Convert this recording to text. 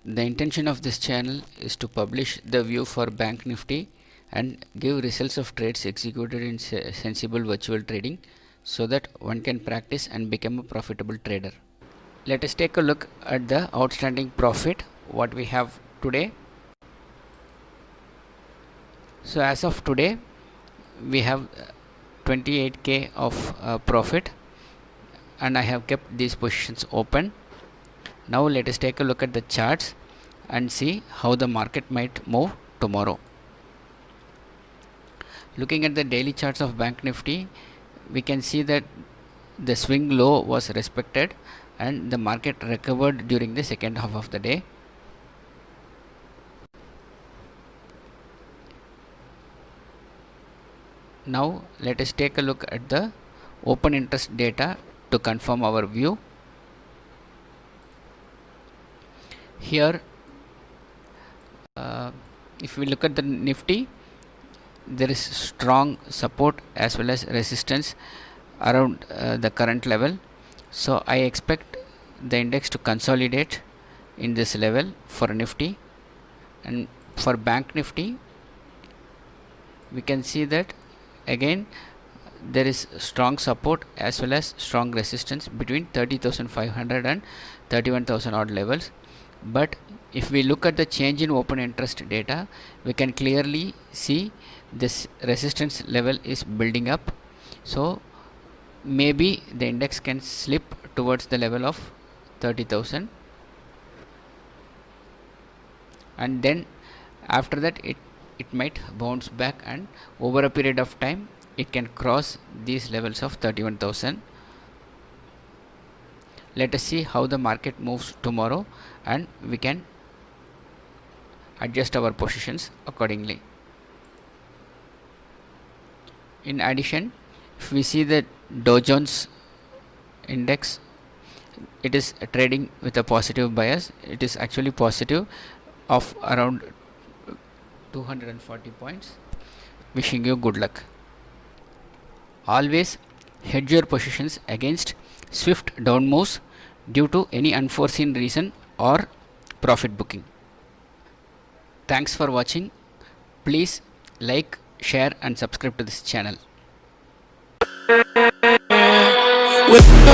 The intention of this channel is to publish the view for Bank Nifty and give results of trades executed in sensible virtual trading so that one can practice and become a profitable trader. Let us take a look at the outstanding profit what we have today. So as of today we have 28k of profit, and I have kept these positions open. Now let us take a look at the charts and see how the market might move tomorrow. Looking at the daily charts of Bank Nifty, we can see that the swing low was respected and the market recovered during the second half of the day. Now let us take a look at the open interest data to confirm our view. Here if we look at the Nifty, there is strong support as well as resistance around the current level. So I expect the index to consolidate in this level for Nifty. And for Bank Nifty, we can see that again there is strong support as well as strong resistance between 30,500 and 31,000 odd levels. But if we look at the change in open interest data, we can clearly see this resistance level is building up. So maybe the index can slip towards the level of 30,000, and then after that it might bounce back, and over a period of time it can cross these levels of 31,000. Let us see how the market moves tomorrow and we can adjust our positions accordingly. In addition, if we see the Dow Jones index, it is trading with a positive bias. It is actually positive of around 240 points. Wishing you good luck. Always hedge your positions against swift down moves due to any unforeseen reason or profit booking. Thanks for watching. Please like, share and subscribe to this channel. With